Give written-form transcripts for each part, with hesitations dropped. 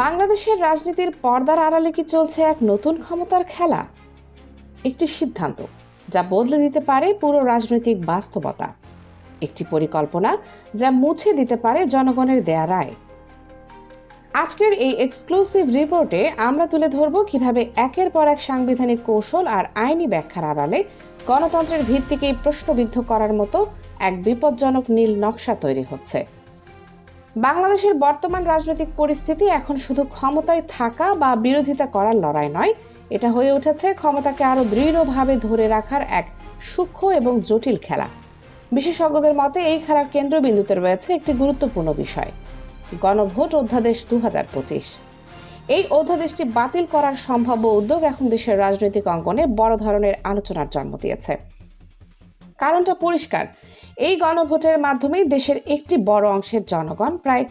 বাংলাদেশের রাজনীতির পর্দার আড়ালে কি চলছে এক নতুন ক্ষমতার খেলা? একটি সিদ্ধান্ত যা বদলে দিতে পারে পুরো রাজনৈতিক বাস্তবতা, একটি পরিকল্পনা যা মুছে দিতে পারে জনগণের দেয়া রায়। আজকের এই এক্সক্লুসিভ রিপোর্টে আমরা তুলে ধরব কিভাবে একের পর এক সাংবিধানিক কৌশল আর আইনি ব্যাখ্যার আড়ালে গণতন্ত্রের ভিত্তিকেই প্রশ্নবিদ্ধ করার মতো এক বিপজ্জনক নীল নকশা তৈরি হচ্ছে। বাংলাদেশের বর্তমান রাজনৈতিক পরিস্থিতি এখন শুধু ক্ষমতায় থাকা বা বিরোধিতা করার লড়াই নয়, এটা হয়ে উঠেছে ক্ষমতাকে আরও দৃঢ়ভাবে ধরে রাখার এক সূক্ষ্ম এবং জটিল খেলা। বিশেষজ্ঞদের মতে এই খেলার কেন্দ্রবিন্দুতে রয়েছে একটি গুরুত্বপূর্ণ বিষয়, গণভোট অধ্যাদেশ 2025। এই অধ্যাদেশটি বাতিল করার সম্ভাব্য উদ্যোগ এখন দেশের রাজনৈতিক অঙ্গনে বড় ধরনের আলোচনার জন্ম দিয়েছে। কারণটা পরিষ্কার, এই গণভোটের মাধ্যমেই দেশের একটি বড় অংশের জনগণ, প্রায়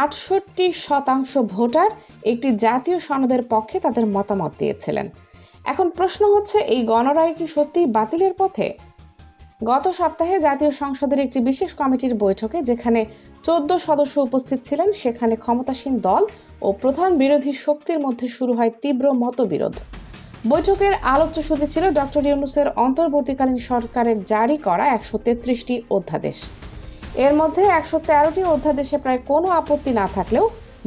68% ভোটার, একটি জাতীয় সনদের পক্ষে তাদের মতামত দিয়েছিলেন। এখন প্রশ্ন হচ্ছে, এই গণরায় কি সত্যিই বাতিলের পথে? গত সপ্তাহে জাতীয় সংসদের একটি বিশেষ কমিটির বৈঠকে যেখানে 14 সদস্য উপস্থিত ছিলেন, সেখানে ক্ষমতাসীন দল ও প্রধান বিরোধী শক্তির মধ্যে শুরু হয় তীব্র মতবিরোধ। বৈঠকের আলোচ্যসূচি ছিল ডক্টর ইউনূসের অন্তর্বর্তীকালীন সরকারের জারি করা 133টি অধ্যাদেশ। এর মধ্যে 113টি অধ্যাদেশে প্রায় কোনো আপত্তি না থাকলেও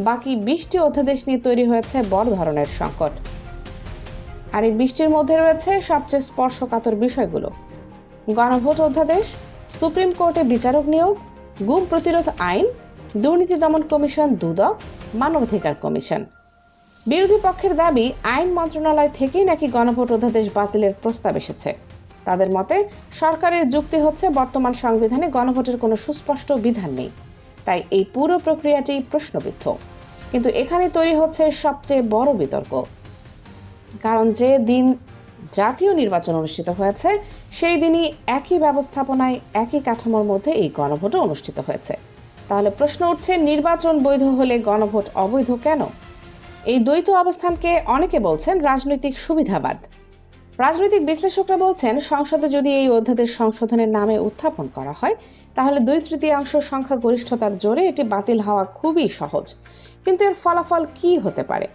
বাকি 20টি অধ্যাদেশ নিয়ে তৈরি হয়েছে বড় ধরনের সংকট। আর এই 20টির মধ্যে রয়েছে সবচেয়ে স্পর্শকাতর বিষয়গুলো: গণভোট অধ্যাদেশ, সুপ্রিম কোর্টে বিচারক নিয়োগ, গুম প্রতিরোধ আইন, দুর্নীতি দমন কমিশন দুদক, মানবাধিকার কমিশন। বিরোধী পক্ষের দাবি, আইন মন্ত্রণালয় থেকেই নাকি গণভোট অধ্যাদেশ বাতিলের প্রস্তাব এসেছে। তাদের মতে সরকারের যুক্তি হচ্ছে, বর্তমান সংবিধানে গণভোটের কোনো সুস্পষ্ট বিধান নেই, তাই এই পুরো প্রক্রিয়াটি প্রশ্নবিদ্ধ। কিন্তু এখানে তৈরি হচ্ছে সবচেয়ে বড় বিতর্ক, কারণ যে দিন জাতীয় নির্বাচন অনুষ্ঠিত হয়েছে সেই দিনই একই ব্যবস্থাপনায় একই কাঠামোর মধ্যে এই গণভোটও অনুষ্ঠিত হয়েছে। তাহলে প্রশ্ন উঠছে, নির্বাচন বৈধ হলে গণভোট অবৈধ কেন? এই দ্বৈত অবস্থানকে অনেকে বলছেন রাজনৈতিক সুবিধাবাদ। রাজনৈতিক বিশ্লেষকরা বলছেন, সংসদে যদি এই অধ্যাদেশ সংশোধনের নামে উত্থাপন করা হয়, তাহলে 2/3 সংখ্যাগরিষ্ঠতার জোরে এটি বাতিল হওয়া খুবই সহজ। কিন্তু এর ফলাফল কি হতে পারে?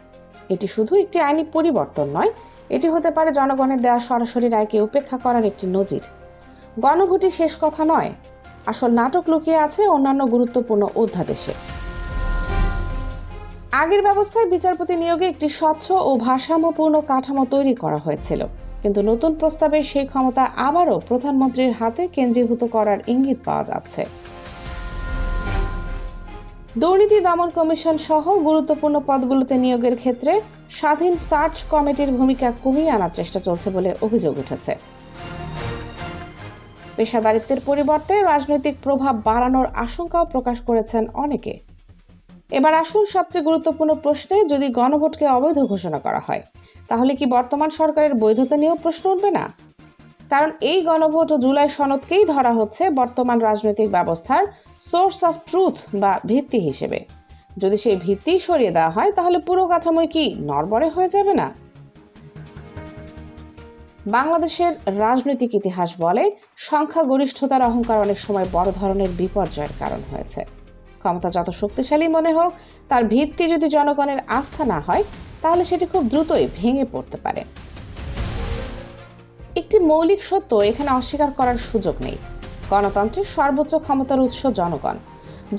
এটি শুধু একটি আইনি পরিবর্তন নয়, এটি হতে পারে জনগণের দেওয়া সরাসরি রায়কে উপেক্ষা করার একটি নজির। গণভোটই শেষ কথা নয়, আসল নাটক লুকিয়ে আছে অন্যান্য গুরুত্বপূর্ণ অধ্যাদেশে। আগের ব্যবস্থায় বিচারপতি নিয়োগে একটি স্বচ্ছ ও ভারসাম্যপূর্ণ কাঠামো তৈরি করা হয়েছিল, কিন্তু নতুন প্রস্তাবে সেই ক্ষমতা আবারও প্রধানমন্ত্রীর হাতে কেন্দ্রীভূত করার ইঙ্গিত পাওয়া যাচ্ছে। দুর্নীতি দমন কমিশন সহ গুরুত্বপূর্ণ পদগুলোতে নিয়োগের ক্ষেত্রে স্বাধীন সার্চ কমিটির ভূমিকা কমিয়ে আনার চেষ্টা চলছে বলে অভিযোগ উঠেছে। পেশাদারিত্বের পরিবর্তে রাজনৈতিক প্রভাব বাড়ানোর আশঙ্কাও প্রকাশ করেছেন অনেকে। এবার আসুন সবচেয়ে গুরুত্বপূর্ণ প্রশ্নে, যদি গণভোটকে অবৈধ ঘোষণা করা হয়, তাহলে কি বর্তমান সরকারের বৈধতা নিয়েও প্রশ্ন উঠবে না? কারণ এই গণভোট ও জুলাই সনদকেই ধরা হচ্ছে বর্তমান রাজনৈতিক ব্যবস্থার সোর্স অফ ট্রুথ বা ভিত্তি হিসেবে। যদি সেই ভিত্তি সরিয়ে দেওয়া হয়, তাহলে পুরো কাঠামোই কি নড়বড়ে হয়ে যাবে না? বাংলাদেশের রাজনৈতিক ইতিহাস বলে, সংখ্যাগরিষ্ঠতার অহংকার অনেক সময় বড় ধরনের বিপর্যয়ের কারণ হয়েছে। ক্ষমতা যত শক্তিশালী মনে হোক, তার ভিত্তি যদি জনগণের আস্থা না হয়, তাহলে সেটি খুব দ্রুতই ভেঙে পড়তে পারে। একটি মৌলিক সত্য এখানে অস্বীকার করার সুযোগ নেই, গণতন্ত্রের সর্বোচ্চ ক্ষমতার উৎস জনগণ।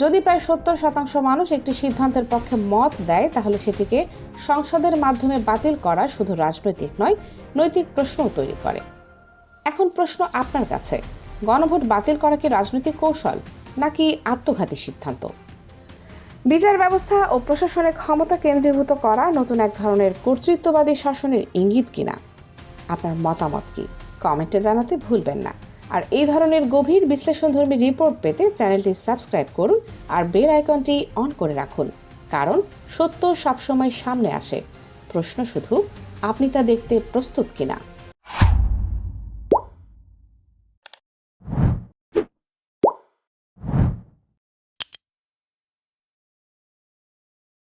যদি প্রায় 70% মানুষ একটি সিদ্ধান্তের পক্ষে মত দেয়, তাহলে সেটিকে সংসদের মাধ্যমে বাতিল করা শুধু রাজনৈতিক নয়, নৈতিক প্রশ্নও তৈরি করে। এখন প্রশ্ন আপনার কাছে, গণভোট বাতিল করা কি রাজনৈতিক কৌশল নাকি আত্মঘাতী সিদ্ধান্ত? বিচার ব্যবস্থা ও প্রশাসনে ক্ষমতা কেন্দ্রীভূত করা নতুন এক ধরনের কর্তৃত্ববাদী শাসনের ইঙ্গিত কিনা? আপনার মতামত কি? কমেন্টে জানাতে ভুলবেন না। আর এই ধরনের গভীর বিশ্লেষণধর্মী রিপোর্ট পেতে চ্যানেলটি সাবস্ক্রাইব করুন আর বেল আইকনটি অন করে রাখুন, কারণ সত্য সবসময় সামনে আসে। প্রশ্ন শুধু, আপনি তা দেখতে প্রস্তুত কিনা?